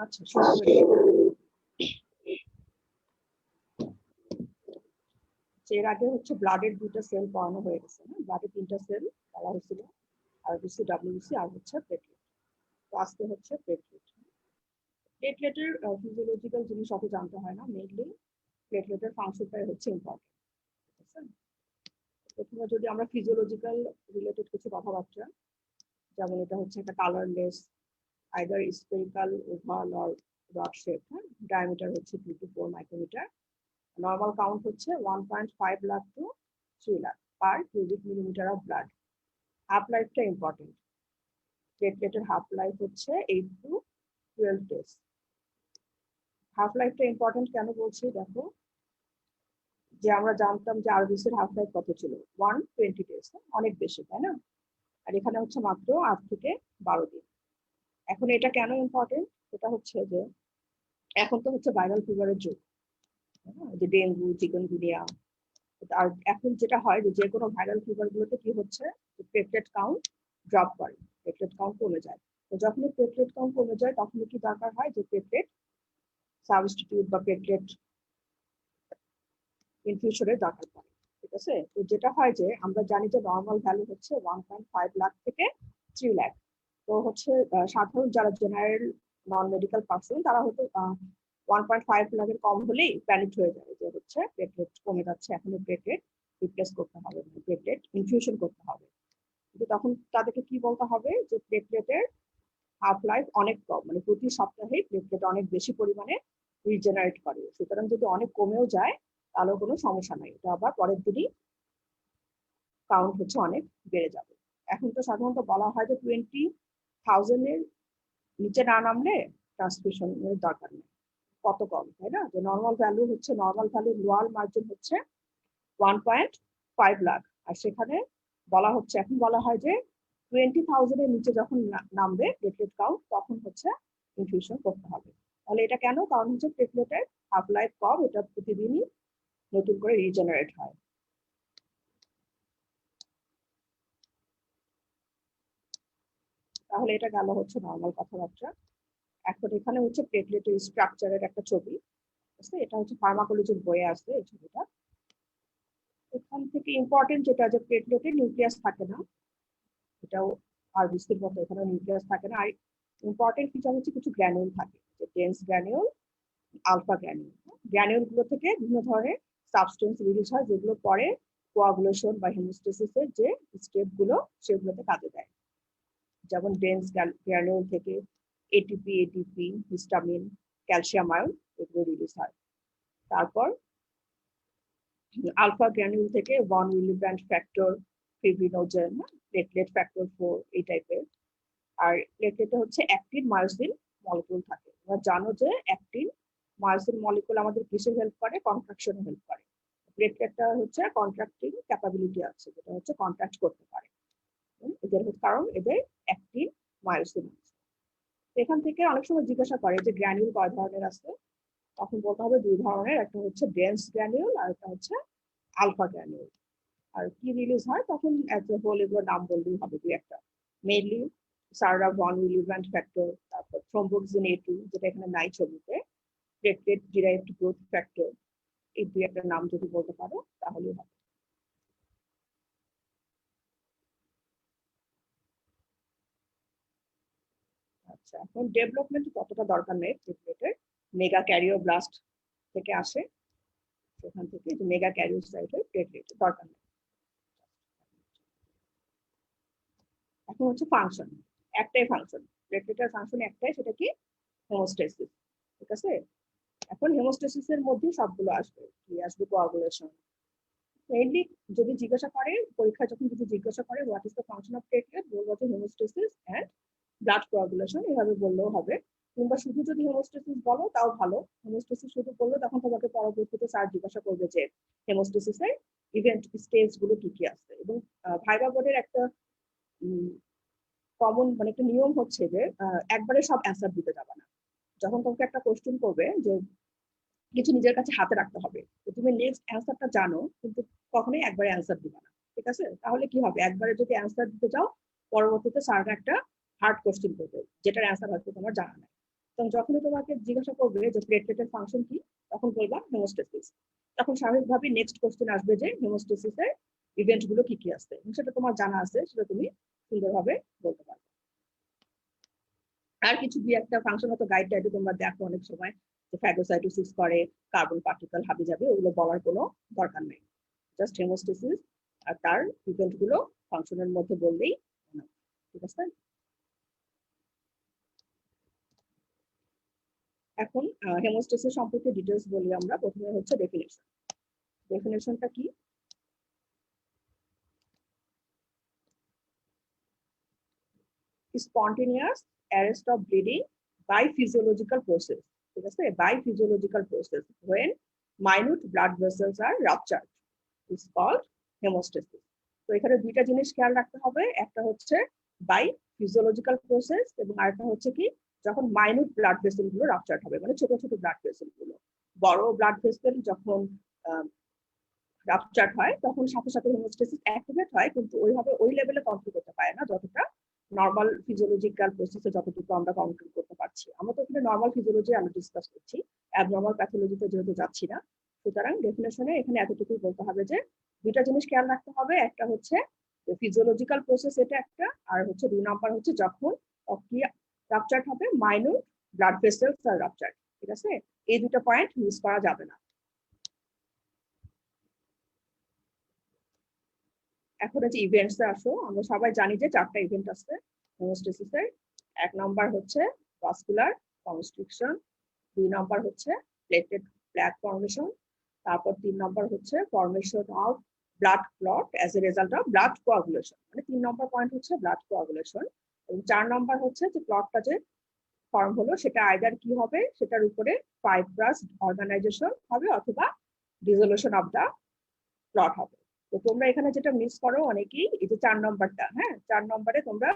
আচ্ছা শুরু করি। এর আগে হচ্ছে ব্লাডের দুটো সেল পড়ানো হয়ে গেছে, না ব্লাডের তিনটা সেল বলা হয়েছিল, আরবিসি, ডাব্লিউবিসি আর হচ্ছে প্লেটলেট। তো আজকে হচ্ছে প্লেটলেট। প্লেটলেটের ফিজিওলজিক্যাল জিনিস অত জানতে হয় না, মেইনলি প্লেটলেটের ফাংশনটাই হচ্ছে ইম্পর্টেন্ট। ঠিক আছে, প্রথমে যদি আমরা ফিজিওলজিক্যাল রিলেটেড কিছু কথাবার্তা, যেমন এটা হচ্ছে একটা colourless either spherical, oval or rod shape, হ্যাঁ, ডায়ামিটার হচ্ছে 2 to 4 মাইক্রোমিটার। নর্মাল কাউন্ট হচ্ছে 1.5 lakh to 3 lakh per cubic millimetre of blood. Half লাইফটা ইম্পর্টেন্ট। প্লেটলেটের হাফ লাইফ হচ্ছে 8 to 12 days। হাফ লাইফটা ইম্পর্টেন্ট কেন বলছি দেখো, যে আমরা জানতাম যে আরবিসির হাফ লাইফ কত ছিল, 120 days, অনেক বেশি তাই না? আর এখানে হচ্ছে মাত্র 8 থেকে 12 দিন। এখন এটা কেন ইম্পর্টেন্ট, এটা হচ্ছে যে এখন তো হচ্ছে ভাইরাল ফিভারের যুগ, যে ডেঙ্গু, চিকেনগুনিয়া। আর এখন যেটা হয় যে কোনো ভাইরাল ফিভার গুলোতে কি হচ্ছে, প্লেটলেট কাউন্ট ড্রপ করে, প্লেটলেট কাউন্ট কমে যায়। তো যখন প্লেটলেট কাউন্ট কমে যায় তখন কি দরকার হয়, যে প্লেটলেট সাবস্টিটিউট বা প্লেটলেট ইনফিউশনের দরকার পড়ে। ঠিক আছে, তো যেটা হয় যে আমরা জানি যে নর্মাল ভ্যালু হচ্ছে 1.5 লাখ থেকে 3 লাখ। তো হচ্ছে সাধারণ যারা জেনারেল নন মেডিকেল পার্সন তারা হয়তো 1.5 লাখের কম হলেই প্যানিক হয়ে যায়, যে হচ্ছে প্লেটলেট কমে যাচ্ছে, এখন প্লেটলেট রিপ্লেস করতে হবে, প্লেটলেট ইনফিউশন করতে হবে। কিন্তু তখন তাদেরকে কি বলতে হবে, যে প্লেটলেটের হাফ লাইফ অনেক কম, মানে প্রতি সপ্তাহে প্লেটলেট অনেক বেশি পরিমাণে রিজেনারেট করে, সুতরাং যদি অনেক কমেও যায় তাহলে কোনো সমস্যা নাই, এটা আবার পরের দিনই কাউন্ট হচ্ছে অনেক বেড়ে যাবে। এখন তো সাধারণত বলা হয় যে 20,000 এর নিচে না নামলে ট্রান্সফিউশনের দরকার নেই। কত কম, তাই না? যে নর্মাল ভ্যালু হচ্ছে, নর্মাল ভ্যালু লোয়ার মার্জিন হচ্ছে 1.5 লাখ, আর সেখানে বলা হচ্ছে, এখন বলা হয় যে 20,000 এর নিচে যখন নামবে প্লেটলেট কাউন্ট তখন হচ্ছে ইনফিউশন করতে হবে। তাহলে এটা কেন, কারণ হচ্ছে প্লেটলেটের হাফ লাইফ কম, এটা প্রতিদিনই নতুন করে রিজেনারেট হয়। তাহলে এটা গেল হচ্ছে নর্মাল কথাবার্তা। এখন এখানে হচ্ছে প্লেটলেটের স্ট্রাকচারের একটা ছবি, এটা হচ্ছে ফার্মাকোলজির বইয়ে আছে এই ছবিটা। এখান থেকে ইম্পর্টেন্ট যেটা, যে প্লেটলেটের নিউক্লিয়াস থাকে না, এটাও আরবিসির মতো এখানে নিউক্লিয়াস থাকে না। আর ইম্পর্টেন্ট ফিচার হচ্ছে কিছু গ্র্যানিউল থাকে, যে dense granule, alpha granule. Granule গুলো থেকে বিভিন্ন ধরনের সাবস্টেন্স রিলিজ হয়, যেগুলো পরে কোয়াগুলেশন বা হেমোস্টেসিসের যে স্টেপ গুলো সেগুলোতে কাজে দেয়। যেমন ডেন্স গ্র্যানিউল থেকে ATP, ATP, histamine, calcium ion এগুলো রিলিজ হয়। তারপর আলফা গ্র্যানিউল থেকে von Willebrand factor, fibrinogen, platelet factor 4 এই টাইপের। আর প্লেটলেটে হচ্ছে অ্যাক্টিন মায়োসিন মলিকিউল থাকে। তোমরা জানো যে অ্যাক্টিন মায়োসিন মলিকিউল আমাদের কিসে হেল্প করে, কন্ট্রাকশনে হেল্প করে। প্লেটলেটটা হচ্ছে কন্ট্রাক্টিং ক্যাপাবিলিটি আছে, যেটা হচ্ছে কন্ট্রাক্ট করতে পারে, এদের কারণ এদের অ্যাক্টিন মায়োসিন আছে। এখান থেকে অনেক সময় জিজ্ঞাসা করে যে গ্র্যানিউল কয় ধরনের আছে, তখন বলতে হবে 2 ধরনের, একটা হচ্ছে ডেন্স গ্র্যানিউল আর একটা হচ্ছে আলফা গ্র্যানিউল। আর কি রিলিজ হয় তখন একটা হোল এগুলোর নাম বললেই হবে, 2-একটা। মেইনলি সারা ভন উইলিব্র্যান্ড ফ্যাক্টর, তারপর থ্রোম্বোক্সিন A2 যেটা এখানে নাই ছবিতে, প্লেটলেট ডিরাইভড গ্রোথ ফ্যাক্টর, এই 2-একটা নাম যদি বলতে পারো তাহলেই হবে। আচ্ছা, এখন ডেভেলপমেন্ট কতটা দরকার নেই প্লেটলেটের, মেগা ক্যারিওব্লাস্ট থেকে আসে, সেখান থেকে মেগা ক্যারিওসাইটের প্লেটলেটের দরকার নেই। এখন হচ্ছে ফাংশন, একটাই ফাংশন, প্লেটলেটের ফাংশন একটাই, সেটা কি, হেমোস্টেসিস। ঠিক আছে, এখন হেমোস্টেসিসের মধ্যে সবগুলো আসবে, কি আসবে, কোয়াগুলেশন। মেইনলি যদি জিজ্ঞাসা করে পরীক্ষায়, যখন যদি জিজ্ঞাসা করে what is the function of platelet, বলবো যে হেমোস্টেসিস এন্ড ব্লাড কোয়াগুলেশন, এভাবে বললেও হবে। কিংবা শুধু যদি হেমোস্টেসিস বলো তাও ভালো, হেমোস্টেসিস শুধু বললে তখন তোমাকে পরবর্তীতে স্যার জিজ্ঞাসা করবে যে হেমোস্টেসিসের ইভেন্ট স্টেজ গুলো কি কি আছে। এবং ভাইবা বোর্ডের একটা কমন মানে একটা নিয়ম হচ্ছে যে একবারে সব অ্যান্সার দিতে যাবে না। যখন তোমাকে একটা কোশ্চেন করবে, যে কিছু নিজের কাছে হাতে রাখতে হবে, তো তুমি নেক্সট অ্যান্সারটা জানো কিন্তু কখনোই একবারে অ্যান্সার দিবে না। ঠিক আছে, তাহলে কি হবে, একবারে যদি অ্যান্সার দিতে যাও পরবর্তীতে স্যাররা একটা হার্ড কোশ্চেন করবে যেটার অ্যান্সার হয়তো তোমার জানা নাই। তখন যখনই তোমাকে জিজ্ঞাসা করবে যে প্লেটলেটের ফাংশন কি, তখন বলবা হেমোস্ট্যাসিস। তখন স্বাভাবিকভাবে নেক্সট কোশ্চেন আসবে যে হেমোস্ট্যাসিসের ইভেন্ট গুলো কি কি আছে, সেটা তোমার জানা আছে, সেটা তুমি সুন্দরভাবে বলতে পারবে। আর কিছু দুই একটা ফাংশন হয়তো গাইড টাইডে তোমরা দেখো অনেক সময় যে ফ্যাগোসাইটোসিস করে, কার্বন পার্টিকেল হাবি যাবে, ওগুলো বলার কোনো দরকার নেই। জাস্ট হেমোস্ট্যাসিস আর তার ইভেন্ট গুলো ফাংশনের মধ্যে বললেই, ঠিক আছে। এখন হেমোস্ট্যাসিস সম্পর্কে ডিটেইলস বলি আমরা। প্রথমে হচ্ছে ডেফিনেশন। ডেফিনেশনটা কি? spontaneous arrest of bleeding by physiological process, ঠিক আছে, by physiological process when minute blood vessels are ruptured is called hemostasis. তো এখানে দুইটা জিনিস খেয়াল রাখতে হবে, একটা হচ্ছে বাই ফিজিওলজিক্যাল প্রসেস এবং আরেকটা হচ্ছে কি যখন মাইনিউট ব্লাড ভেসেল গুলো রাপচার্ড হবে, মানে ছোট ছোট ব্লাড ভেসেল গুলো। বড় ব্লাড ভেসেল যখন রাপচার্ড হয় তখন সাথে সাথে হেমোস্ট্যাসিস অ্যাক্টিভেট হয়, কিন্তু ওইভাবে ওই লেভেলে কন্ট্রোল করতে পারে না যতটা নর্মাল ফিজিওলজিক্যাল প্রসেসে যতটুকু আমরা কন্ট্রোল করতে পারছি। আমরা তো এখানে নর্মাল ফিজিওলজি আমরা ডিসকাস করছি, অ্যাবনর্মাল প্যাথোলজিতে যেহেতু যাচ্ছি না। সুতরাং ডেফিনেশনে এখানে এতটুকুই বলতে হবে যে দুইটা জিনিস খেয়াল রাখতে হবে, একটা হচ্ছে ফিজিওলজিক্যাল প্রসেস, এটা একটা, আর হচ্ছে 2 নাম্বার হচ্ছে যখন রাপচার্ড হবে মাইনিউট ব্লাড ভেসেলস আর রাপচার্ড, ঠিক আছে। এই দুটো পয়েন্ট মিস করা যাবে না। এখন হচ্ছে ইভেন্টস এ আসো। আমরা সবাই জানি যে 4টা ইভেন্ট আছে হেমোস্ট্যাসিসের। 1 নাম্বার হচ্ছে ভাস্কুলার কনস্ট্রিকশন, 2 নাম্বার হচ্ছে প্লেটেড প্লাক ফর্মেশন, তারপর 3 নাম্বার হচ্ছে formation of blood clot as a result of blood coagulation, মানে 3 নাম্বার পয়েন্ট হচ্ছে ব্লাড কোয়াগুলেশন। এবং 4 নাম্বার হচ্ছে যে ক্লটটা যে ফর্ম হলো সেটা আইদার কি হবে, সেটার উপরে ফাইব্রাস অর্গানাইজেশন হবে অথবা ডিসোলিউশন অফ দা ক্লট হবে। তো তোমরা এখানে যেটা মিস করো অনেকেই, এই যে 4 নম্বরটা, হ্যাঁ 4 নম্বরে তোমরা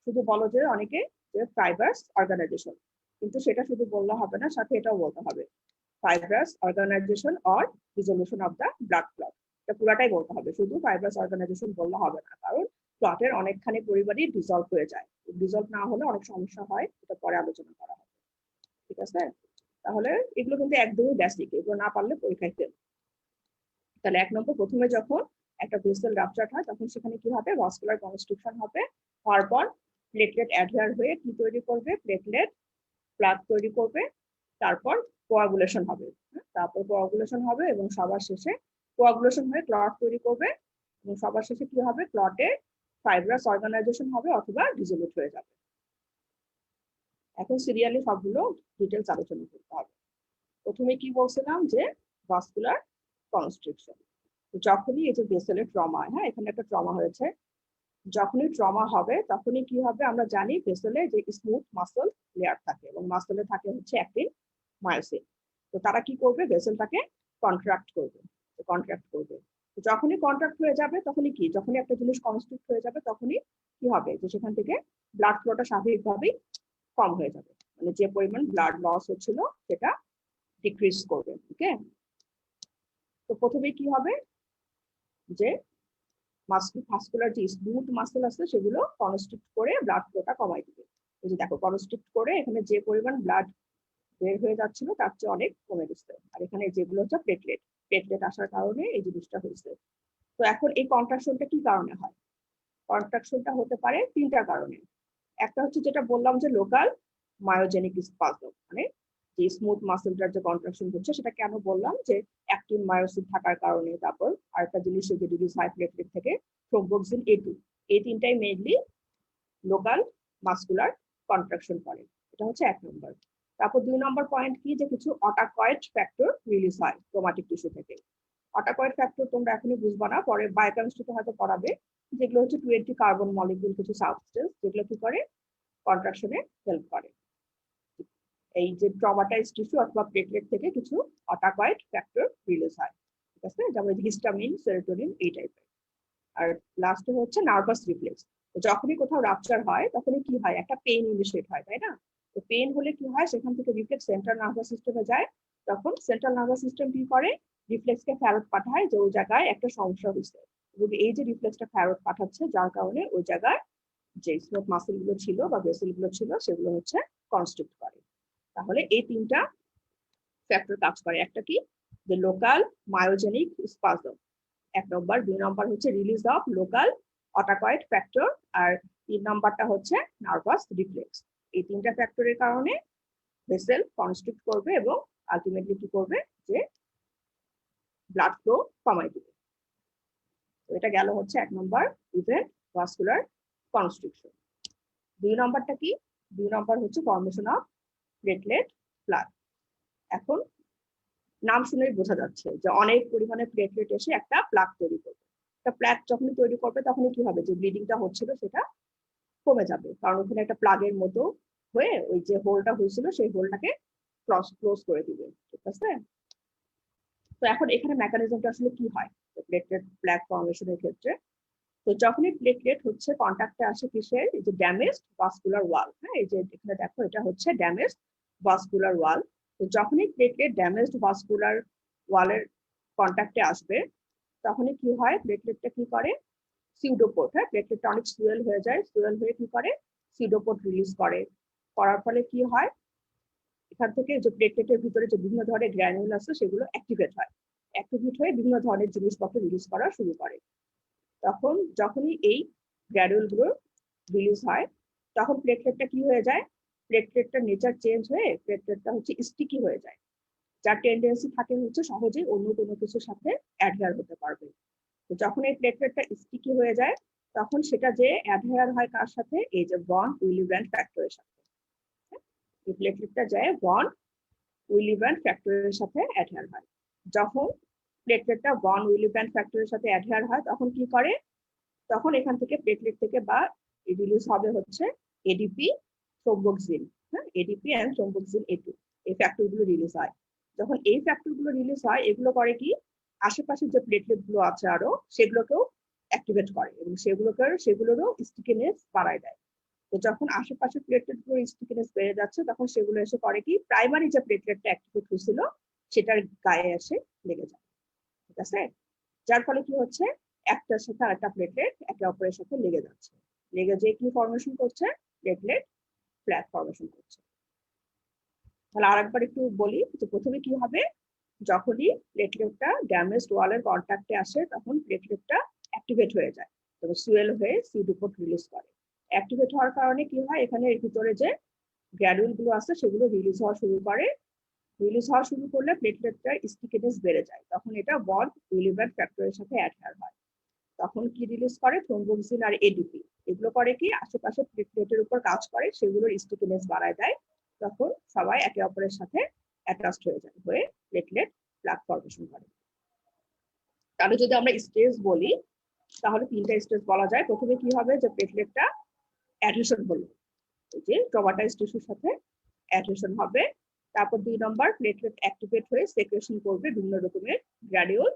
শুধু বলো যে অনেকে যে ফাইব্রাস অর্গানাইজেশন, কিন্তু সেটা শুধু বললে হবে না, সাথে এটাও বলতে হবে fibrous organisation or dissolution of the blood clot. এটা পুরাটাই বলতে হবে, শুধু ফাইব্রাস অর্গানাইজেশন বললে হবে না, কারণ ক্লটের অনেকখানি পরিমাণই ডিসলভ হয়ে যায়। ডিসলভ না হলে অনেক সমস্যা হয়, এটা পরে আলোচনা করা হবে, ঠিক আছে। তাহলে এগুলো কিন্তু একদমই বেসিক, এগুলো না পারলে পরীক্ষায় ফেল। তাহলে 1 নম্বর, প্রথমে যখন একটা ভেসেল রাপচার্ড হয় তখন সেখানে কি হবে, ভাস্কুলার কনস্ট্রিকশন হবে, হওয়ার পর প্লেটলেট অ্যাডহেয়ার হয়ে কি তৈরি করবে, প্লেটলেট প্লাক তৈরি করবে, তারপর কোয়াগুলেশন হবে, তারপর কোয়াগুলেশন হবে এবং সবার শেষে কোয়াগুলেশন হয়ে ক্লট তৈরি করবে এবং সবার শেষে কি হবে, ক্লটে ফাইব্রাস অর্গানাইজেশন হবে অথবা ডিসোলিউট হয়ে যাবে। এখন সিরিয়ালি সবগুলো ডিটেলস আলোচনা করতে হবে। প্রথমে কি বলছিলাম যে ভাস্কুলার কনস্ট্রিকশন, যখনই এই যে ভেসেলের ট্রমা, হ্যাঁ এখানে একটা ট্রমা হয়েছে, যখনই ট্রমা হবে তখনই কি হবে, আমরা জানি ভেসেলে যে স্মুথ মাসল লেয়ার থাকে এবং মাসলে থাকে হচ্ছে অ্যাক্টিন মায়োসিন। তো তারা কি করবে, ভেসেলটাকে কন্ট্রাক্ট করবে, কন্ট্রাক্ট করবে। যখনই কন্ট্রাক্ট হয়ে যাবে তখনই কি, যখনই একটা জিনিস কনস্ট্রিক্ট হয়ে যাবে তখনই কি হবে, যে সেখান থেকে ব্লাড ফ্লোটা স্বাভাবিকভাবেই কম হয়ে যাবে, মানে যে পরিমাণ ব্লাড লস হচ্ছিল সেটা ডিক্রিজ করবে। ওকে, তো প্রথমে কি হবে যে ভাস্কুলার যে স্মুথ মাসল আছে সেগুলো কনস্ট্রিক্ট করে ব্লাড ফ্লোটা কমাই দিবে। এই যে দেখো কনস্ট্রিক্ট করে এখানে যে পরিমাণ ব্লাড বের হয়ে যাচ্ছিল তার চেয়ে অনেক কমে দিচ্ছে, আর এখানে যেগুলো হচ্ছে প্লেটলেট, প্লেটলেট আসার কারণে এই জিনিসটা হয়েছে। তো এখন এই কন্ট্রাকশনটা কি কারণে হয়, কন্ট্রাকশনটা হতে পারে 3টা কারণে। একটা হচ্ছে যেটা বললাম যে লোকাল মায়োজেনিক স্পাজম, মানে যে স্মুথ মাসলটার যে কন্ট্রাকশন হচ্ছে সেটা কেন বললাম, যে অ্যাক্টিন মায়োসিন থাকার কারণে। তারপর আরেকটা জিনিস যে রিডিউস হাই প্লেটলেট থেকে থ্রোম্বোক্সিন A2, এই 3টাই মেইনলি লোকাল মাসকুলার কন্ট্রাকশন করে, এটা হচ্ছে 1 নম্বর। তারপর 2 নম্বর পয়েন্ট কি, যে কিছু অটাকয়েড ফ্যাক্টর রিলিজ হয় ক্রোমাটিক টিস্যু থেকে। অটাকয়েড ফ্যাক্টর তোমরা এখনই বুঝবা না, পরে বায়োকেমিস্ট্রিতে হয়তো পড়াবে, যেগুলো হচ্ছে 20 কার্বন মলিকিউল কিছু সাবস্টেন্স, যেগুলো কি করে কন্ট্রাকশনে হেল্প করে। এই যে ট্রমাটাইজ টিস্যু অথবা প্লেটলেট থেকে কিছু অটাকয়েড ফ্যাক্টর রিলিজ হয়, ঠিক আছে, যেমন হিস্টামিন, সেরোটোনিন, এই টাইপের। আর লাস্টে হচ্ছে নার্ভাস রিফ্লেক্স। যখনই কোথাও রাপচার হয় তখনই কি হয়, একটা পেইন ইনিশিয়েট হয়, তাই না। তো পেইন হলে কি হয়, সেখান থেকে রিফ্লেক্স সেন্ট্রাল নার্ভাস সিস্টেমে যায়, তখন সেন্ট্রাল নার্ভাস সিস্টেম কি করে, রিফ্লেক্সকে ফেরত পাঠায় যে ওই জায়গায় একটা সমস্যা হয়েছে, এবং এই যে রিফ্লেক্সটা ফেরত পাঠাচ্ছে যার কারণে ওই জায়গায় যে স্মুথ মাসেল গুলো ছিল বা ভেসেল গুলো ছিল সেগুলো হচ্ছে কনস্ট্রিক্ট করে। তাহলে এই তিনটা ফ্যাক্টর কাজ করে। একটা কি, যে লোকাল মায়োজেনিক স্পাজম, 1 নম্বর। 2 নম্বর হচ্ছে রিলিজ অফ লোকাল অটাকয়েড ফ্যাক্টর, আর 3 নম্বরটা হচ্ছে নার্ভাস রিফ্লেক্স। এই তিনটা ফ্যাক্টরের কারণে ভেসেল কনস্ট্রিক্ট করবে এবং আলটিমেটলি কি করবে, যে ব্লাড ফ্লো কমাই দিবে। এটা গেল হচ্ছে 1 নম্বর ইভেন্ট ভাস্কুলার কনস্ট্রিকশন। 2 নম্বরটা কি, 2 নম্বর হচ্ছে ফর্মেশন অফ প্লেটলেট প্লাগ। এখন নাম শুনেই বোঝা যাচ্ছে যে অনেক পরিমাণে প্লেটলেট এসে একটা প্লাগ তৈরি করবে। একটা প্লাগ যখনই তৈরি করবে তখনই কি হবে, যে ব্লিডিংটা হচ্ছিল সেটা কমে যাবে, কারণ ওখানে একটা প্লাগের মতো হয়ে ওই যে হোলটা হয়েছিল সেই হোলটাকে ক্লোজ করে দিবে। ঠিক আছে, তো এখন এখানে মেকানিজমটা আসলে কি হয় প্লেটলেট প্লাগ ফর্মেশনের ক্ষেত্রে। তো যখনই প্লেটলেট হচ্ছে কন্ট্যাক্টে আসে কিসের, এই যে ড্যামেজড ভাস্কুলার ওয়াল, হ্যাঁ এই যে এখানে দেখো এটা হচ্ছে ড্যামেজড ভাস্কুলার ওয়াল। তো যখনই প্লেটলেট ড্যামেজড ভাস্কুলার ওয়ালের কন্ট্যাক্টে আসবে তখনই কি হয়, প্লেটলেটটা কি করে, সিউডোপোর্ট, হ্যাঁ প্লেটলেটটা অনেক সুয়েল হয়ে যায়, সুয়েল হয়ে কি করে সিউডোপোর্ট রিলিজ করে। করার ফলে কি হয়, এখান থেকে যে প্লেটলেটের ভিতরে যে বিভিন্ন ধরনের গ্র্যানুল আছে সেগুলো অ্যাক্টিভেট হয়, অ্যাক্টিভেট হয়ে বিভিন্ন ধরনের জিনিসপত্র রিলিজ করা শুরু করে। তখন যখনই এই গ্র্যানুলগুলো রিলিজ হয় তখন প্লেটলেটটা কি হয়ে যায়, প্লেটলেটটার নেচার চেঞ্জ হয়ে প্লেটলেটটা হচ্ছে স্টিকি হয়ে যায়, যার টেন্ডেন্সি থাকে হচ্ছে সহজেই অন্য কোনো কিছুর সাথে অ্যাডহেয়ার হতে পারবে। তো যখন এই প্লেটলেটটা স্টিকি হয়ে যায় তখন সেটা যে অ্যাডহেয়ার হয় কার সাথে, এই যে ভন উইলিব্র্যান্ড ফ্যাক্টরের সাথে। এই প্লেটলেটটা যায় ভন উইলিব্র্যান্ড ফ্যাক্টরের সাথে অ্যাডহেয়ার হয়। যখন প্লেটলেটটা ভন উইলিব্র্যান্ড ফ্যাক্টরের সাথে অ্যাডহেয়ার হয় তখন কি করে, তখন এখান থেকে প্লেটলেট থেকে বা রিলিজ হবে হচ্ছে এডিপি থ্রোম্বোক্সিন, হ্যাঁ এডিপি এন্ড থ্রোম্বোক্সিন A2, এই ফ্যাক্টরগুলো রিলিজ হয়। যখন এই ফ্যাক্টরগুলো রিলিজ হয় এগুলো করে কি, আশেপাশে যে প্লেটলেট গুলো আছে আরো সেগুলোকেও অ্যাক্টিভেট করে এবং সেগুলোরও স্টিকিনেস বাড়ায় দেয়। তো যখন আশেপাশে প্লেটলেট গুলোর স্টিকিনেস বেড়ে যাচ্ছে তখন সেগুলো এসে করে কি, প্রাইমারি যে প্লেটলেটটা অ্যাক্টিভেট হয়েছিল সেটার গায়ে এসে লেগে যায়। ঠিক আছে, যার ফলে কি হচ্ছে, একটার সাথে আরেকটা প্লেটলেট একে অপরের সাথে লেগে যাচ্ছে, লেগে যেয়ে কি ফর্মেশন করছে, প্লেটলেট প্লাগ ফর্মেশন করছে। তাহলে আরেকবার একটু বলি, যে প্রথমে কি হবে, যখনই প্লেটলেটটা ড্যামেজড ওয়ালের কন্ট্যাক্টে আসে তখন প্লেটলেটটা অ্যাক্টিভেট হয়ে যায় এবং সুয়েল হয়ে সিউডোপোর্ট রিলিজ করে। অ্যাক্টিভেট হওয়ার কারণে কি হয়, এখানে ভিতরে যে গ্র্যানুল গুলো আছে সেগুলো রিলিজ হওয়া শুরু করে। রিলিজ হওয়া শুরু করলে প্লেটলেটটার স্টিকিনেস বেড়ে যায়, তখন এটা ভন উইলিব্র্যান্ড ফ্যাক্টরের সাথে অ্যাডহেয়ার হয়। তখন কি রিলিজ করে, থ্রোম্বোক্সিন আর এডিপি, এগুলো করে কি আশেপাশে প্লেটলেটের উপর কাজ করে, সেগুলোর স্টিকিনেস বাড়ায় দেয়। তখন সবাই একে অপরের সাথে অ্যাটাচড হয়ে যায়, হয়ে প্লেটলেট প্লাগ ফর্মেশন করে। তাহলে যদি আমরা স্টেজ বলি তাহলে 3টা স্টেজ বলা যায়। প্রথমে কি হবে, যে প্লেটলেটটা অ্যাডহেশন হলো, এই যে ট্রমাটাইজড টিস্যুর সাথে অ্যাডহেশন হবে। তারপর 2 নম্বর প্লেটলেট অ্যাক্টিভেট হয়ে সেক্রেশন করবে বিভিন্ন রকমের গ্র্যানিউল।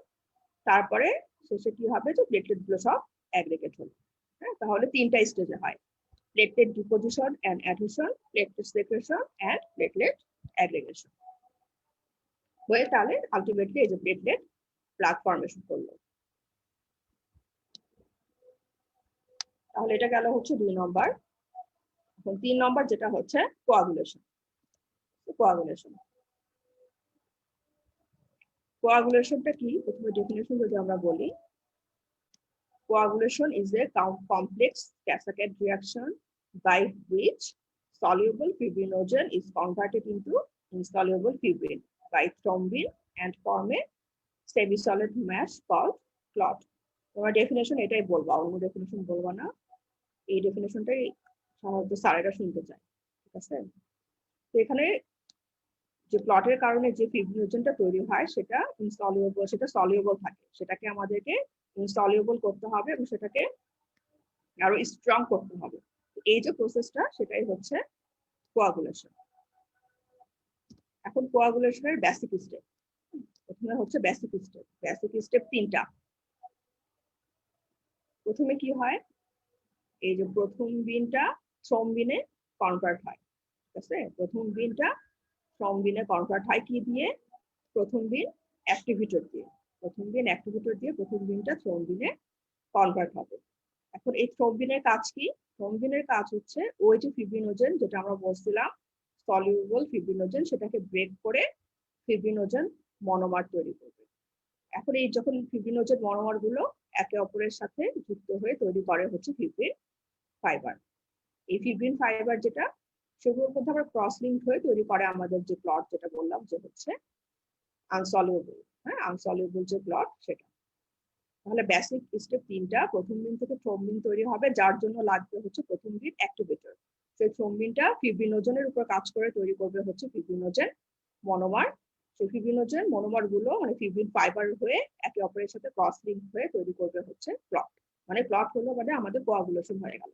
তারপরে শেষে কি হবে, যে প্লেটলেট গুলো সব অ্যাগ্রিগেট হলো। হ্যাঁ, তাহলে 3টা স্টেজে হয়, platelet deposition and adhesion, platelet secretion and platelet aggregation হয়ে তাহলে আলটিমেটলি এই যে প্লেটলেট প্লাগ ফর্মেশন করলো। তাহলে এটা গেল হচ্ছে 2 নম্বর। এখন 3 নম্বর যেটা হচ্ছে কোয়াগুলেশন। কোয়াগুলেশন কোয়াগুলেশনটা কি, প্রথমে ডেফিনেশন যদি আমরা বলি, coagulation is a complex cascade reaction by which soluble fibrinogen is converted into insoluble fibrin by thrombin and form a semi-solid mass called clot. তোমরা ডেফিনেশন এটাই বলবা, অন্য ডেফিনেশন বলবা না, এই ডেফিনেশনটাই সাধারণত স্যারেরা শুনতে চায়। ঠিক আছে, তো এখানে যে ক্লটের কারণে যে ফিব্রিনোজেনটা তৈরি হয় সেটা ইনসলিউবল, সেটা সলিউবল থাকে, সেটাকে আমাদেরকে ইনসলিউবল করতে হবে এবং সেটাকে আরো স্ট্রং করতে হবে। এই যে প্রসেসটা সেটাই হচ্ছে কোয়াগুলেশন। এখন কোয়াগুলেশনের বেসিক স্টেপ, প্রথমে হচ্ছে বেসিক স্টেপ। বেসিক স্টেপ 3টা। প্রথমে কি হয়, এই যে প্রথম বিনটা থ্রম্বিনে কনভার্ট হয়। ঠিক আছে, প্রথম বিনটা থ্রম্বিনে কনভার্ট হয় কি দিয়ে, প্রথম বিন অ্যাক্টিভেটর দিয়ে, প্রথম বিন অ্যাক্টিভেটর দিয়ে প্রথম বিনটা থ্রম্বিনে কনভার্ট হবে। এখন এই থ্রম্বিনের কাজ কি, থ্রম্বিনের কাজ হচ্ছে ওই যে ফিব্রিনোজেন যেটা আমরা বলছিলাম সলিউবল ফিব্রিনোজেন সেটাকে ব্রেক করে ফিব্রিনোজেন মনোমার তৈরি করবে। এখন এই যখন ফিব্রিনোজেন মনোমার গুলো একে অপরের সাথে যুক্ত হয়ে তৈরি করে হচ্ছে ফিব্রিন ফাইবার। এই ফিব্রিন ফাইবার যেটা সেগুলোর মধ্যে আবার ক্রস লিঙ্ক হয়ে তৈরি করে আমাদের যে প্লট যেটা বললাম যে হচ্ছে আনসলিউবল, হ্যাঁ আনসলিউবল যে প্লট সেটা। তাহলে বেসিক স্টেপ তিনটা, প্রথম দিন থেকে থ্রোম্বিন তৈরি হবে যার জন্য লাগবে হচ্ছে প্রথম দিন অ্যাক্টিভেটর। সেই থ্রোম্বিনটা ফিব্রিনোজেনের উপর কাজ করে তৈরি করবে হচ্ছে ফিব্রিনোজেন মনোমার। সেই ফিব্রিনোজেন মনোমার গুলো মানে ফিব্রিন ফাইবার হয়ে একে অপরের সাথে ক্রস লিঙ্ক হয়ে তৈরি করবে হচ্ছে প্লট। মানে প্লট হলো মানে আমাদের কোয়াগুলেশন হয়ে গেল।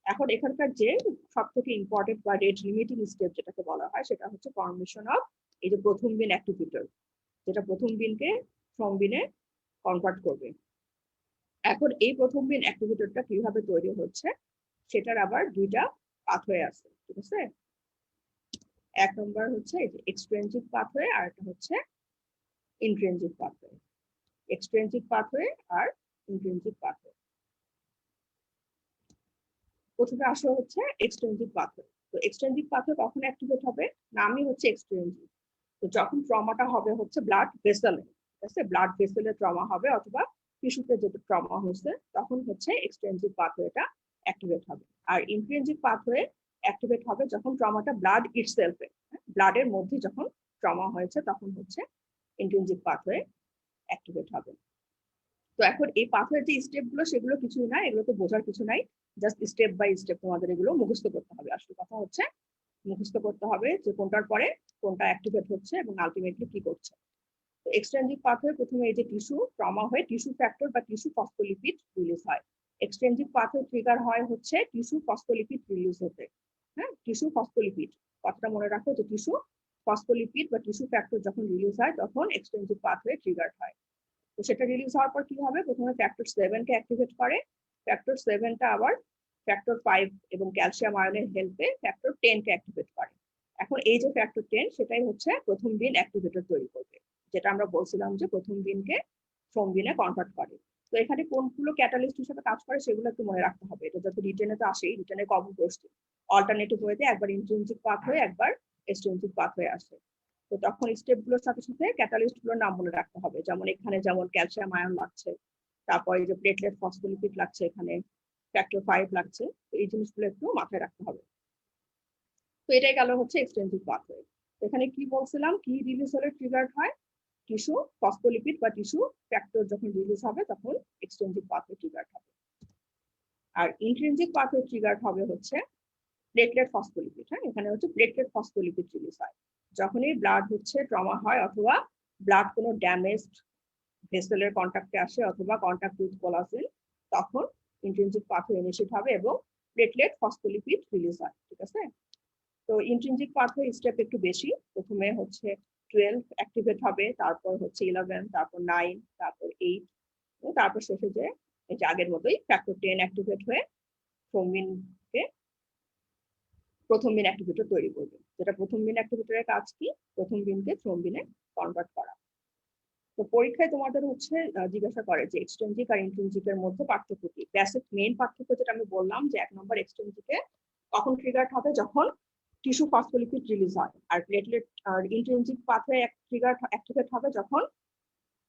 এখন এখানকার যে সব থেকে ইম্পর্টেন্ট বা রেট লিমিটিং স্টেপ যেটাকে বলা হয় সেটা হচ্ছে ফর্মেশন অফ এই যে প্রথম দিন অ্যাক্টিভেটর, যেটা প্রথম দিনকে থ্রোম্বিনে কনভার্ট করবে। এখন এই প্রথম দিন অ্যাক্টিভেটরটা কিভাবে তৈরি হচ্ছে সেটার আবার দুইটা পাথওয়ে আছে, ঠিক আছে। এক নম্বর হচ্ছে এক্সট্রিনসিক পাথওয়ে আর একটা হচ্ছে ইন্ট্রিনসিক পাথওয়ে। এক্সট্রিনসিক পাথওয়ে আর ইন্ট্রিনসিক পাথওয়ে। প্রথমে আসা হচ্ছে এক্সট্রিনসিক পাথওয়ে। তো এক্সট্রিনসিক পাথওয়ে কখন অ্যাক্টিভেট হবে, নামই হচ্ছে এক্সট্রিনসিক। তো যখন ট্রমাটা হবে হচ্ছে ব্লাড ভেসেলে, ঠিক আছে, ব্লাড ভেসেলে ট্রমা হবে অথবা টিস্যুতে যেটা ট্রমা হচ্ছে তখন হচ্ছে এক্সট্রিনসিক পাথওয়েটা অ্যাক্টিভেট হবে। আর ইন্ট্রিনসিক পাথওয়ে অ্যাক্টিভেট হবে যখন ট্রমাটা ব্লাড ইটসেলফে, ব্লাডের মধ্যে যখন ট্রমা হয়েছে তখন হচ্ছে ইন্ট্রিনসিক পাথওয়ে অ্যাক্টিভেট হবে। তো এখন এই পাথওয়ের যে স্টেপ গুলো সেগুলো কিছুই না, এগুলো তো বোঝার কিছু নাই, জাস্ট স্টেপ বাই স্টেপ তোমাদের এগুলো মুখস্থ করতে হবে। আসল কথা হচ্ছে মুখস্থ করতে হবে যে কোনটার পরে কোনটা অ্যাক্টিভেট হচ্ছে এবং আলটিমেটলি কি করছে। তো এক্সট্রিনসিক পাথওয়ে প্রথমে এই যে টিস্যু ট্রমা হয়ে টিস্যু ফ্যাক্টর বা টিস্যু ফসফোলিপিড রিলিজ হয়। এক্সট্রিনসিক পাথওয়ে ট্রিগার হয় হচ্ছে টিস্যু ফসফোলিপিড রিলিজ হতে, হ্যাঁ টিস্যু ফসফোলিপিড কথাটা মনে রাখো যে টিস্যু ফসফোলিপিড বা টিস্যু ফ্যাক্টর যখন রিলিজ হয় তখন এক্সট্রিনসিক পাথওয়ে ট্রিগার হয়। তো সেটা রিলিজ হওয়ার পর কি হবে, প্রথমে ফ্যাক্টর 7 কে অ্যাক্টিভেট করে, ফ্যাক্টর 7টা আবার ফ্যাক্টর 5 এবং ক্যালসিয়াম আয়নের হেল্পে ফ্যাক্টর 10 কে অ্যাক্টিভেট করে। এখন এই যে ফ্যাক্টর 10 সেটাই হচ্ছে প্রথম দিন অ্যাক্টিভেটর তৈরি করবে, যেটা আমরা বলছিলাম যে প্রথম দিনকে থ্রোম্বিনে কনভার্ট করে। তো এখানে কোনগুলো ক্যাটালিস্ট হিসেবে কাজ করে সেগুলো একটু মনে রাখতে হবে, এটা যাতে রিটেনে তো আসেই, রিটেনে কমন কোশ্চেন অল্টারনেটিভ ওয়েতে একবার ইন্ট্রিনসিক পাথওয়ে একবার এক্সট্রিনসিক পাথওয়ে আসে। তো তখন স্টেপ গুলোর সাথে সাথে ক্যাটালিস্ট গুলোর নাম মনে রাখতে হবে, যেমন এখানে যেমন ক্যালসিয়াম আয়ন লাগছে, তারপরে যে প্লেটলেট ফসফোলিপিড লাগছে, এখানে ফ্যাক্টর 5 লাগছে, তো এই জিনিসগুলো একটু মাথায় রাখতে হবে। তো এটাই গেল হচ্ছে এক্সটেনসিভ পাথওয়ে। এখানে কি বলছিলাম, কি রিলিজ হলে ট্রিগার হয়, টিস্যু ফসফোলিপিড বা টিস্যু ফ্যাক্টর যখন রিলিজ হবে তখন এক্সটেনসিভ পাথওয়ে ট্রিগার হবে। আর ইন্ট্রিনসিক পাথওয়ে ট্রিগার হবে হচ্ছে প্লেটলেট ফসফোলিপিড, হ্যাঁ এখানে হচ্ছে প্লেটলেট ফসফোলিপিড রিলিজ হয় যখনই ব্লাড হচ্ছে ট্রমা হয় অথবা ব্লাড কোনো ড্যামেজড ভেসেলের কন্ট্যাক্টে আসে অথবা কন্ট্যাক্ট উইথ কোলাজেন, তখন ইন্ট্রিনসিক পাথওয়ে ইনিশিয়েট হবে এবং প্লেটলেট ফসফোলিপিড রিলিজ হয়, ঠিক আছে। তো ইন্ট্রিনসিক পাথওয়ে স্টেপ একটু বেশি, প্রথমে হচ্ছে 12 অ্যাক্টিভেট হবে, তারপর হচ্ছে 11, তারপর 9, তারপর 8, তারপর শেষে যে এই যে আগের মতোই ফ্যাক্টর 10 অ্যাক্টিভেট হয়ে থ্রোম্বিনকে প্রথম দিন অ্যাক্টিভেটর তৈরি করবে, যেটা প্রথম দিন অ্যাক্টিভেটরের কাজ কি, প্রথম দিনকে থ্রোম্বিনে কনভার্ট করা। তো পরীক্ষায় তোমাদের হচ্ছে জিজ্ঞাসা করে যে এক্সট্রিনসিক আর ইন্ট্রিনসিকের মধ্যে পার্থক্য কি। বেসিক মেইন পার্থক্য যেটা আমি বললাম যে 1 নম্বর এক্সট্রিনসিকে কখন ট্রিগার হবে, যখন টিস্যু ফসফোলিপিড রিলিজ হয়, আর প্লেটলেট আর ইন্ট্রিনসিক পাথওয়ে ট্রিগার অ্যাক্টিভেট হবে যখন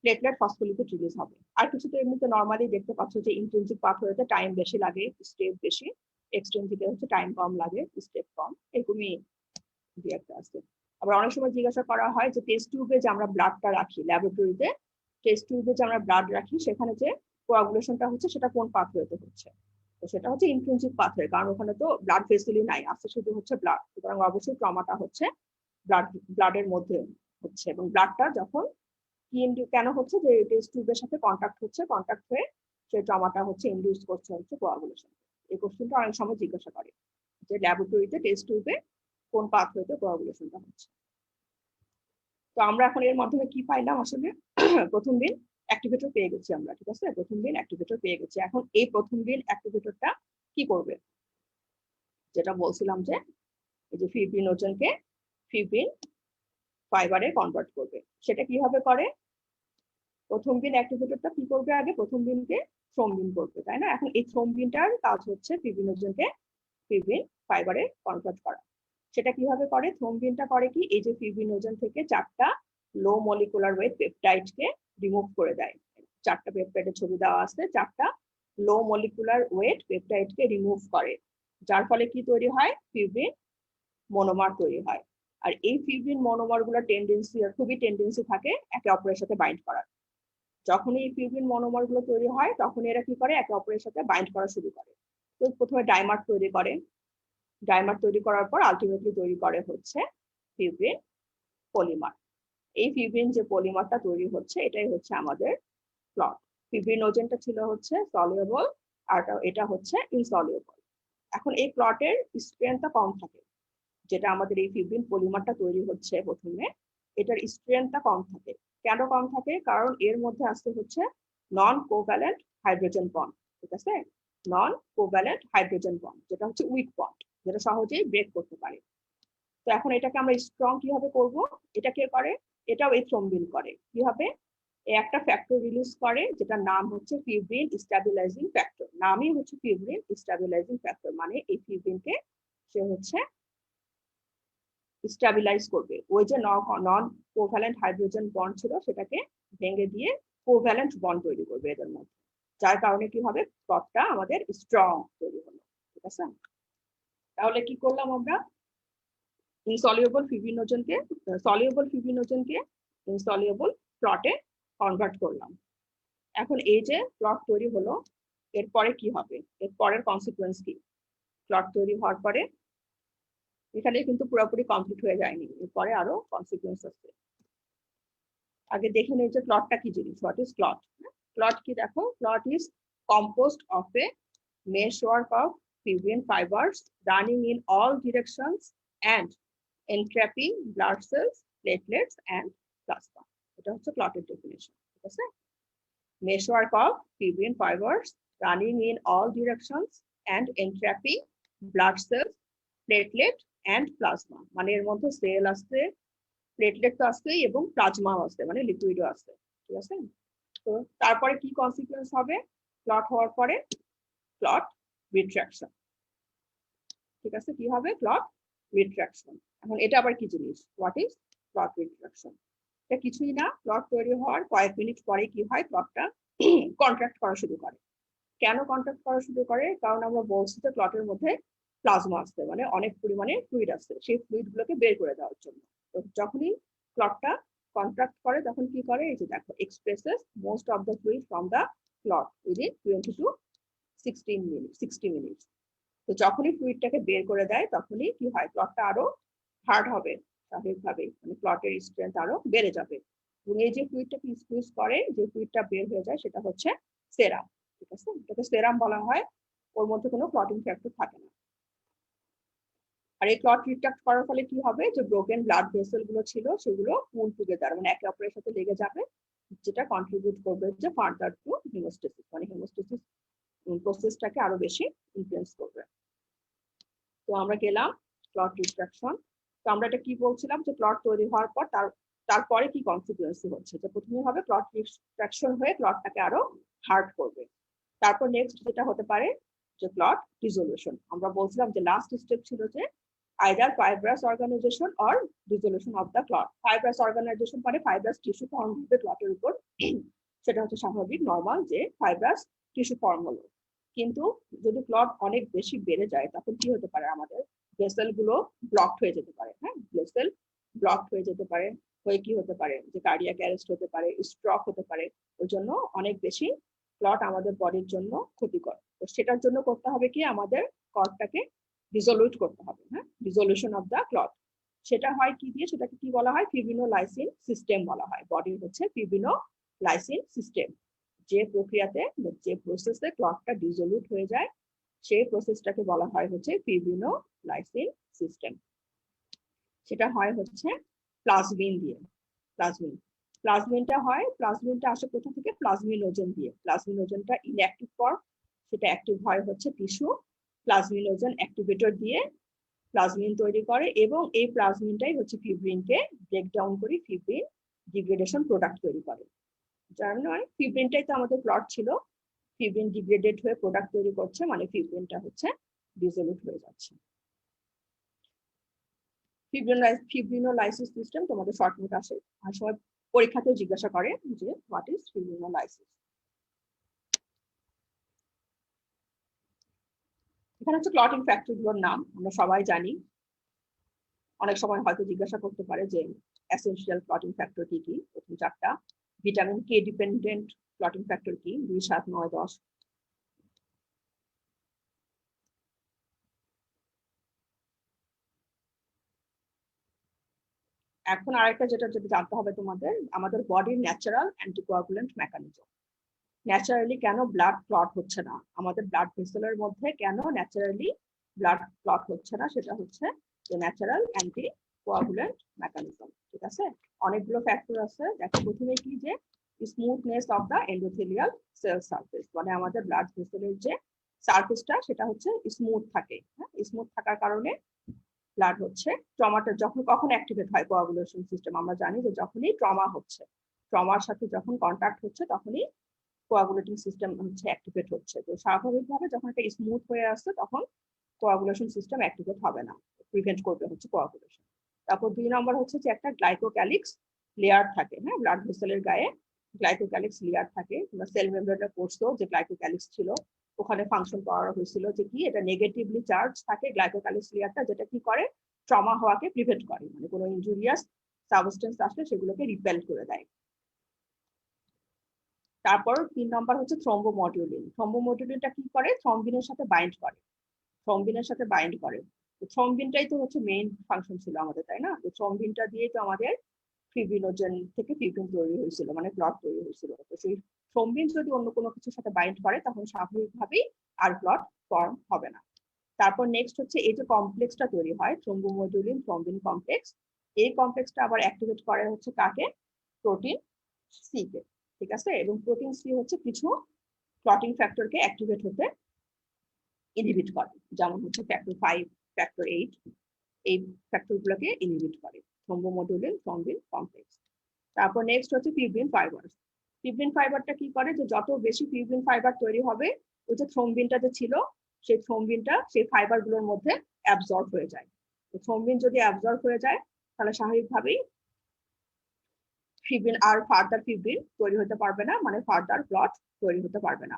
প্লেটলেট ফসফোলিপিড রিলিজ হবে। আর কিছু তো এমনিতে নরমালি দেখতে পাচ্ছ যে ইন্ট্রিনসিক পাথওয়েতে টাইম বেশি লাগে, স্টেপ বেশি, এক্সট্রিনসিকে হচ্ছে টাইম কম লাগে, স্টেপ কম, এরকমই দুই একটা আছে। আবার অনেক সময় জিজ্ঞাসা করা হয় যে টেস্ট টিউবে যে আমরা ব্লাডটা রাখি ল্যাবরেটরিতে, টেস্ট টিউবে যে আমরা ব্লাড রাখি সেখানে যে কোয়াগুলেশনটা হচ্ছে সেটা কোন পাথওয়েতে হচ্ছে, তো সেটা হচ্ছে ইন্ট্রিনসিক পাথওয়ে, কারণ ওখানে তো ব্লাড ভেসেলই নাই, আছে শুধু হচ্ছে ব্লাড, সুতরাং অবশ্যই ট্রমাটা হচ্ছে ব্লাডের মধ্যে হচ্ছে, এবং ব্লাডটা যখন কেন হচ্ছে যে টেস্ট টিউবের সাথে কন্ট্যাক্ট হচ্ছে, কন্ট্যাক্ট হয়ে সেই ট্রমাটা হচ্ছে ইনডিউস করছে হচ্ছে কোয়াগুলেশন। এই কোশ্চেনটা অনেক সময় জিজ্ঞাসা করে যে ল্যাবরেটরিতে টেস্ট টিউবে কোন পাথওয়েতে কোয়াগুলেশনটা হচ্ছে। তো আমরা এখন এর মাধ্যমে কি পাইলাম, আসলে প্রথম দিন অ্যাক্টিভেটর পেয়ে গেছি আমরা, ঠিক আছে, প্রথম দিন অ্যাক্টিভেটর পেয়ে গেছি। এখন এই প্রথম দিন অ্যাক্টিভেটরটা কি করবে, যেটা বলছিলাম যে এই যে ফিব্রিনোজেনকে ফিব্রিন ফাইবারে কনভার্ট করবে। সেটা কিভাবে করে, প্রথম দিন অ্যাক্টিভেটরটা কি করবে, আগে প্রথম দিনকে থ্রোম্বিন করবে, তাই না। এখন এই থ্রোম্বিনটার কাজ হচ্ছে ফিব্রিনোজেনকে ফিব্রিন ফাইবারে কনভার্ট করা। সেটা কিভাবে করে? থ্রোম্বিনটা করে কি, এই যে ফিব্রিনোজেন থেকে 4টা লো মলিকুলার ওয়েট পেপটাইডকে রিমুভ করে দেয়। 4টা পেপটাইডের ছবি দেওয়া আছে, 4টা লো মলিকুলার ওয়েট পেপটাইডকে রিমুভ করে, যার ফলে কি তৈরি হয়? ফিব্রিন মনোমার তৈরি হয়। আর এই ফিব্রিন মনোমার গুলো খুবই টেন্ডেন্সি থাকে একে অপরের সাথে বাইন্ড করার। যখন এই ফিব্রিন মনোমার গুলো তৈরি হয় তখন এরা কি করে? একে অপরের সাথে বাইন্ড করা শুরু করে। তো প্রথমে ডাইমার তৈরি করে, ডাইমার তৈরি করার পর আলটিমেটলি তৈরি করে হচ্ছে ফিব্রিন পলিমার। এই ফিব্রিন যে পলিমারটা তৈরি হচ্ছে এটাই হচ্ছে আমাদের ক্লট। ফিব্রিনোজেনটা ছিল হচ্ছে সলিউবল আর এটা হচ্ছে ইনসলিউবল। এখন এই ক্লটের স্ট্রেংথটা কম থাকে, যেটা আমাদের এই ফিব্রিন পলিমারটা তৈরি হচ্ছে প্রথমে, এটার স্ট্রেংথটা কম থাকে। কেন কম থাকে? কারণ এর মধ্যে আসতে হচ্ছে নন কোভ্যালেন্ট হাইড্রোজেন বন্ড, ঠিক আছে? নন কোভ্যালেন্ট হাইড্রোজেন বন্ড, যেটা হচ্ছে উইক বন্ড, যেটা সহজেই ব্রেক করতে পারে। তো এখন এটাকে আমরা স্ট্রং কিভাবে করব? এটা কে করে? এটাও এই থ্রোম্বিন করে। কিভাবে? একটা ফ্যাক্টর রিলিজ করে যেটার নাম হচ্ছে ফিব্রিন স্ট্যাবিলাইজিং ফ্যাক্টর। নামই হচ্ছে ফিব্রিন স্ট্যাবিলাইজিং ফ্যাক্টর, মানে এই ফিব্রিনকে সে হচ্ছে স্ট্যাবিলাইজ করবে। ওই যে নন কোভ্যালেন্ট হাইড্রোজেন বন্ড ছিল সেটাকে ভেঙে দিয়ে কোভ্যালেন্ট বন্ড তৈরি করবে এদের মধ্যে, যার কারণে কি হবে? ক্লটটা আমাদের স্ট্রং তৈরি হলো, ঠিক আছে? তাহলে কি করলাম আমরা? ইনসলিউবল ফিব্রিনোজেনকে ইনসলিউবল ক্লটে কনভার্ট করলাম। এখন এই যে ক্লট তৈরি হলো, এরপরে কি হবে? এর পরের কনসিকুয়েন্স কি? ক্লট তৈরি হওয়ার পরে এখানে কিন্তু পুরোপুরি কমপ্লিট হয়ে যায়নি, এরপরে আরো কনসিকুয়েন্স আছে। আগে দেখে নেই যে ক্লটটা কি জিনিস। What is clot? ক্লট কি? দেখো, clot is composed of a meshwork of fibrin fibers running in all directions and entrapping blood cells, platelets and plasma. এটা হচ্ছে ক্লটের ডেফিনিশন, ঠিক আছে? Meshwork of fibrin fibers running in all directions and entrapping blood cells, platelet and plasma. মানে এর মধ্যে sell আছে, platelet তো আছে এবং প্লাজমাও আছে, মানে লিকুইডও আছে, ঠিক আছে? তো তারপরে কি কনসিকুয়েন্স হবে ক্লট হওয়ার পরে? ক্লট রিট্রাকশন, ঠিক আছে? কি হবে? Clot retraction. এখন এটা আবার কি জিনিস? What is clot retraction? এটা কিছুই না, ক্লট তৈরি হওয়ার কয়েক মিনিট পরে কি হয়? ক্লটটা কন্ট্রাক্ট করা শুরু করে। কেন কন্ট্রাক্ট করা শুরু করে? কারণ আমরা বলছি যে ক্লটের মধ্যে প্লাজমা আছে, মানে অনেক পরিমাণে ফ্লুইড আছে, সেই ফ্লুইড গুলোকে বের করে দেওয়ার জন্য। তো যখনই ক্লটটা কন্ট্রাক্ট করে তখন কি করে? এই যে দেখো, expresses most of the fluid from the clot within 20 to 60 minutes. তো যখনই ফ্লুইডটাকে বের করে দেয় তখনই কি হয়? ক্লটটা আরো হার্ড হবে স্বাভাবিকভাবেই, মানে ক্লটের স্ট্রেংথ আরো বেড়ে যাবে। এবং এই যে ফ্লুইডটাকে স্কুইজ করে যে ফ্লুইডটা বের হয়ে যায় সেটা হচ্ছে সেরাম, ঠিক আছে? এটাকে সেরাম বলা হয়, ওর মধ্যে কোনো ক্লটিং ফ্যাক্টর থাকে না। আর এই ক্লট রিট্রাক্ট করার ফলে কি হবে? যে ব্রোকেন ব্লাড ভেসেল গুলো ছিল সেগুলো পুল টুগেদার, মানে একে অপরের সাথে লেগে যাবে, যেটা কন্ট্রিবিউট করবে যে ফার্দার টু হিমোস্টেসিস, মানে হিমোস্টেসিস প্রসেসটাকে আরো বেশি ইনফ্লুয়েন্স করবে। তো আমরা গেলাম ক্লট রিট্রাকশন। তো আমরা এটা কি বলছিলাম? যে ক্লট তৈরি হওয়ার পর তারপরে কি কনসিকুয়েন্স হচ্ছে? যে প্রথমে হবে ক্লট রিট্রাকশন হয়ে ক্লটটাকে আরো হার্ড করবে। তারপর নেক্সট যেটা হতে পারে যে ক্লট ডিসোলিউশন। আমরা বলছিলাম যে লাস্ট স্টেপ ছিল যে either fibrous organisation or dissolution of the clot. Fibrous organisation মানে ফাইব্রাস টিস্যু ফর্ম হবে ক্লটের উপর, সেটা হচ্ছে স্বাভাবিক নর্মাল যে ফাইব্রাস টিস্যু ফর্ম হলো। কিন্তু যদি ক্লট অনেক বেশি বেড়ে যায় তখন কি হতে পারে? আমাদের ভেসেল গুলো ব্লকড হয়ে যেতে পারে। হ্যাঁ, ভেসেল ব্লকড হয়ে যেতে পারে, হয়ে কি হতে পারে? যে কার্ডিয়াক অ্যারেস্ট হতে পারে, স্ট্রোক হতে পারে। ওই জন্য অনেক বেশি ক্লট আমাদের বডির জন্য ক্ষতিকর। তো সেটার জন্য করতে হবে কি? আমাদের ক্লটটাকে ডিসোলিউট করতে হবে। হ্যাঁ, ডিসোলিউশন অফ দ্য ক্লট। সেটা হয় কি দিয়ে? সেটাকে কি বলা হয়? ফিব্রিনোলাইসিন সিস্টেম বলা হয়। বডির হচ্ছে ফিব্রিনোলাইসিন সিস্টেম। যে প্রক্রিয়াতে, যে প্রসেসে ক্লটটা ডিসোলিউট হয়ে যায় সেই প্রসেসটাকে বলা হয় হচ্ছে ফিব্রিনোলাইসিন সিস্টেম। সেটা হয় হচ্ছে প্লাজমিন দিয়ে। প্লাজমিনটা হয়, প্লাজমিনটা আসে কোথা থেকে? প্লাজমিনোজেন দিয়ে। প্লাজমিনোজেনটা ইনঅ্যাক্টিভ ফর্ম, সেটা অ্যাক্টিভ হয় হচ্ছে টিস্যু। প্লাজমিনোজেন অ্যাক্টিভেটর দিয়ে প্লাজমিন তৈরি করে এবং এই প্লাজমিনটাই হচ্ছে ফিব্রিনকে ব্রেকডাউন করে ফিব্রিন ডিগ্রেডেশন প্রোডাক্ট তৈরি করে। যার নয়, ফিব্রিনটাই তো আমাদের প্লট ছিল, ফিব্রিন ডিগ্রেডেড হয়ে প্রোডাক্ট তৈরি করছে, মানে ফিব্রিনটা হচ্ছে ডিসোলিউট হয়ে যাচ্ছে। ফিব্রিনোলাইসিস সিস্টেম তোমাদের শর্ট নোট আসে, আর সময় পরীক্ষাতে জিজ্ঞাসা করে যে হোয়াট ইজ ফিব্রিনোলাইসিস। এখানে হচ্ছে ক্লটিং ফ্যাক্টর গুলোর নাম আমরা সবাই জানি, অনেক সময় হয়তো জিজ্ঞাসা করতে পারে যে এসেনশিয়াল ক্লটিং ফ্যাক্টর কি কি, প্রথম চারটা। Vitamin K dependent clotting factor কি, 2, 7, 9, 10। এখন আরেকটা যেটা জানতে হবে তোমাদের, আমাদের বডির ন্যাচারাল অ্যান্টিকোয়াগুলেন্ট মেকানিজম। ন্যাচারালি কেন ব্লাড ক্লট হচ্ছে না, আমাদের ব্লাড ভেসেলের মধ্যে কেন ন্যাচারালি ব্লাড ক্লট হচ্ছে না, সেটা হচ্ছে যে ন্যাচারাল অ্যান্টিকোয়াগুলেন্ট মেকানিজম। ঠিক আছে, অনেকগুলো ফ্যাক্টর আছে। দেখো প্রথমে কি, যে smoothness of the endothelial cell surface, মানে আমাদের ব্লাড ভেসেলের যে সারফেসটা সেটা হচ্ছে স্মুথ থাকে। হ্যাঁ, স্মুথ থাকার কারণে ব্লাড হচ্ছে ট্রমাটা যখন কখন অ্যাক্টিভেট হয় কোয়াগুলেশন সিস্টেম, আমরা জানি যে যখনই ট্রমা হচ্ছে, ট্রমার সাথে যখন কন্ট্যাক্ট হচ্ছে তখনই কোয়াগুলেটিং সিস্টেম হচ্ছে অ্যাক্টিভেট হচ্ছে। তো স্বাভাবিকভাবে যখন এটা স্মুথ হয়ে আসছে তখন কোয়াগুলেশন সিস্টেম অ্যাক্টিভেট হবে না, প্রিভেন্ট করবে হচ্ছে কোয়াগুলেশন। তারপর 2 নম্বর হচ্ছে যে একটা গ্লাইকোক্যালিক্স লেয়ার থাকে। হ্যাঁ, ব্লাড ভেসেলের গায়ে গ্লাইকোক্যালিক্স লেয়ার থাকে। তোমরা সেল মেমব্রেনে পড়ছো যে গ্লাইকোক্যালিক্স ছিল, ওখানে ফাংশন করা হয়েছিল যে কি, এটা নেগেটিভলি চার্জ থাকে গ্লাইকোক্যালিক্স লেয়ারটা, যেটা কি করে ট্রমা হওয়াকে প্রিভেন্ট করে, মানে কোনো ইনজুরিয়াস সাবস্টেন্স আসলে সেগুলোকে রিপেল করে দেয়। তারপর 3 নম্বর হচ্ছে থ্রম্বোমডিউলিন। থ্রম্বোমডিউলিনটা কি করে, থ্রম্বিনের সাথে বাইন্ড করে, থ্রম্বিনের সাথে বাইন্ড করে। থ্রম্বিনটাই তো হচ্ছে মেইন ফাংশন ছিল আমাদের, তাই না? তো থ্রম্বিনটা দিয়ে তো আমাদের ফিব্রিনোজেন থেকে ফিব্রিন তৈরি হয়েছিল, মানে ক্লট তৈরি হয়েছিল। তো সেই থ্রম্বিন যদি অন্য কোনো কিছুর সাথে বাইন্ড করে তখন স্বাভাবিকভাবেই আর ক্লট ফর্ম হবে না। তারপর নেক্সট হচ্ছে এই যে কমপ্লেক্সটা তৈরি হয় থ্রম্বোমডিউলিন থ্রম্বিন কমপ্লেক্স, এই কমপ্লেক্সটা আবার অ্যাক্টিভেট করে হচ্ছে কাকে, প্রোটিন সি কে। ঠিক আছে, এবং প্রোটিন সি হচ্ছে কিছু ক্লটিং ফ্যাক্টরকে অ্যাক্টিভেট হতে ইনহিবিট করে, যেমন হচ্ছে ফ্যাক্টর 5, ফ্যাক্টর 8, এই ফ্যাক্টরগুলোকে ইনহিবিট করে থ্রম্বোমডিউলিন থ্রম্বিন কমপ্লেক্স। তারপর নেক্সট হচ্ছে ফিব্রিন ফাইবার। ফিব্রিন ফাইবারটা কি করে, যে যত বেশি ফিব্রিন ফাইবার তৈরি হবে, ওই যে থ্রম্বিনটা যে ছিল সেই থ্রম্বিনটা সেই ফাইবারগুলোর মধ্যে অ্যাবজর্ব হয়ে যায়। তো থ্রম্বিন যদি অ্যাবজর্ব হয়ে যায় তাহলে স্বাভাবিকভাবেই ফিব্রিন আর ফার্দার ফিব্রিন তৈরি হতে পারবে না, মানে ফার্দার ক্লট তৈরি হতে পারবে না।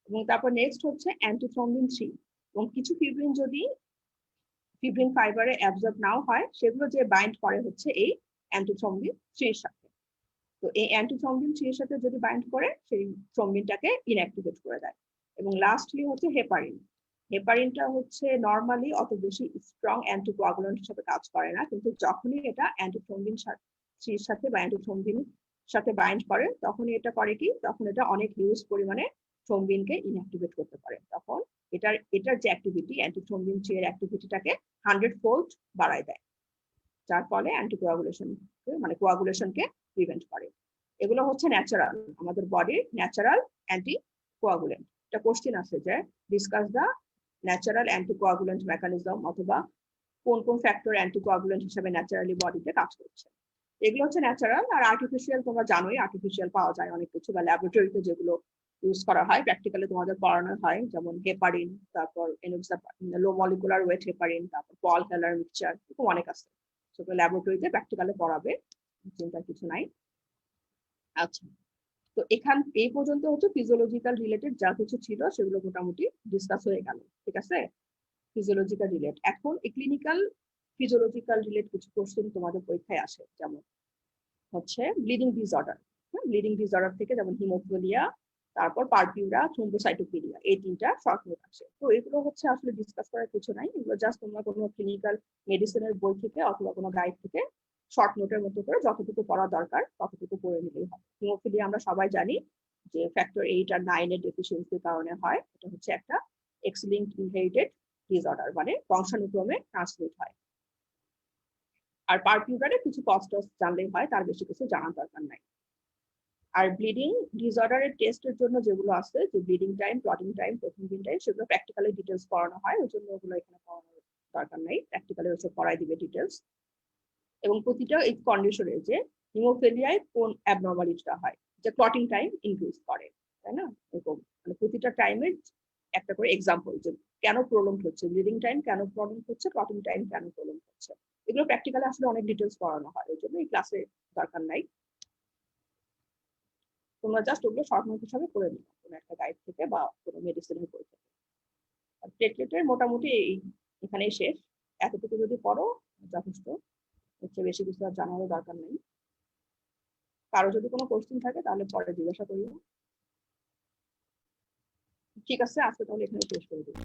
এবং তারপর নেক্সট হচ্ছে অ্যান্টিথ্রম্বিন 3, এবং কিছু ফিব্রিন যদি ফিব্রিন ফাইবারে অ্যাবজর্ব নাও হয়, সেগুলো যে বাইন্ড করে হচ্ছে এই অ্যান্টিথ্রম্বিন 3 এর সাথে। তো এই অ্যান্টিথ্রম্বিন 3 এর সাথে যদি বাইন্ড করে সেই থ্রম্বিনটাকে ইনঅ্যাক্টিভেট করে দেয়। এবং লাস্টলি হচ্ছে হেপারিন। হেপারিনটা হচ্ছে নর্মালি অত বেশি স্ট্রং অ্যান্টিকোয়াগুলেন্ট হিসেবে কাজ করে না, কিন্তু যখনই এটা অ্যান্টিথ্রম্বিন 3 এর সাথে বা অ্যান্টিথ্রম্বিন সাথে বাইন্ড করে তখনই এটা করে কি, তখন এটা অনেক হিউজ পরিমাণে থ্রম্বিনকে ইনঅ্যাক্টিভেট করতে পারে। তখন এটার যে অ্যাক্টিভিটি অ্যান্টিথ্রম্বিন 3 এর অ্যাক্টিভিটিটাকে 100-fold বাড়ায় দেয়, যার ফলে অ্যান্টিকোয়াগুলেশন মানে কোয়াগুলেশনকে প্রিভেন্ট করে। এগুলো হচ্ছে ন্যাচারাল, আমাদের বডির ন্যাচারাল অ্যান্টিকোয়াগুলেন্ট। এটা কোশ্চেন আছে যে discuss the natural anticoagulant mechanism, অথবা কোন কোন ফ্যাক্টর অ্যান্টিকোয়াগুলেন্ট হিসেবে ন্যাচারালি বডিতে কাজ করছে। এগুলো হচ্ছে ন্যাচারাল। আর আর্টিফিশিয়াল তোমরা জানোই, আর্টিফিশিয়াল পাওয়া যায় অনেক কিছু, বা ল্যাবরেটরিতে যেগুলো ইউজ করা হয়, প্র্যাকটিক্যালি তোমাদের পড়ানো হয়, যেমন হেপারিন, তারপর লো মলিকুলার ওয়েট হেপারিন, তারপর পল হেলার মিক্সচার, এরকম অনেক আছে। সেগুলো ল্যাবরেটরিতে প্র্যাকটিক্যালে পড়াবে, চিন্তার কিছু নাই। আচ্ছা, তো এই পর্যন্ত হচ্ছে ফিজিওলজিক্যাল রিলেটেড যা কিছু ছিল সেগুলো মোটামুটি ডিসকাস হয়ে গেল। ঠিক আছে, ফিজিওলজিক্যাল রিলেট। এখন ক্লিনিক্যাল ফিজিওলজিক্যাল রিলেট কিছু কোশ্চেন তোমাদের পরীক্ষায় আসে, যেমন হচ্ছে ব্লিডিং ডিসঅর্ডার। ব্লিডিং ডিসঅর্ডার থেকে যেমন হিমোফিলিয়া, তারপর পারপিউরা, থ্রোম্বোসাইটোপিনিয়া, এই 3টা শর্ট নোট আসে। তো এগুলো হচ্ছে আসলে ডিসকাস করার কিছু নাই, এগুলো জাস্ট তোমরা কোনো ক্লিনিক্যাল মেডিসিনের বই থেকে অথবা কোনো গাইড থেকে শর্ট নোটের মতো করে যতটুকু পড়া দরকার ততটুকু পড়ে নিলেই হবে। হিমোফিলিয়া আমরা সবাই জানি যে ফ্যাক্টর 8 আর 9 এর ডেফিসিয়েন্সির কারণে হয়। এটা হচ্ছে একটা এক্স লিঙ্কড ইনহেরিটেড ডিসঅর্ডার, মানে বংশানুক্রমে ট্রান্সমিট হয়। আর পারপিউরারে কিছু কষ্ট জানলেই হয়, তার বেশি কিছু জানার দরকার নাই। আর ব্লিডিং ডিসঅর্ডারের টেস্টের জন্য যেগুলো আছে, যে ব্লিডিং টাইম, ক্লটিং টাইম, প্রথম দিন টাইম, সেগুলো প্র্যাকটিক্যালি ডিটেলস পড়ানো হয়, ওই জন্য ওগুলো এখানে পড়ানোর দরকার নাই, প্র্যাকটিক্যালি ওসব পড়াই দিবে ডিটেলস। এবং প্রতিটা এই কন্ডিশনে যে হিমোফিলিয়ায় কোন অ্যাবনর্মালিটিটা হয়, যে ক্লটিং টাইম ইনক্রিজ করে, তাই না? এরকম মানে প্রতিটা টাইমের একটা করে এক্সাম্পল, যে কেন প্রলং হচ্ছে ব্লিডিং টাইম, কেন প্রলং হচ্ছে ক্লটিং টাইম, কেন প্রলং হচ্ছে, এগুলো প্র্যাকটিক্যালি আসলে অনেক ডিটেলস পড়ানো হয়, ওই জন্য এই ক্লাসে দরকার নাই। তোমরা জাস্ট ওগুলো শর্ট নোট হিসাবে করে নিও কোনো একটা গাইড থেকে বা কোনো মেডিসিনের বই থেকে। আর প্লেটলেটের মোটামুটি এখানেই শেষ, এতটুকু যদি পড়ো যথেষ্ট, এর চেয়ে বেশি কিছু আর জানারও দরকার নেই। কারো যদি কোনো কোশ্চেন থাকে তাহলে পরে জিজ্ঞাসা করিও। ঠিক আছে, আজকে তাহলে এখানে শেষ করে দিই।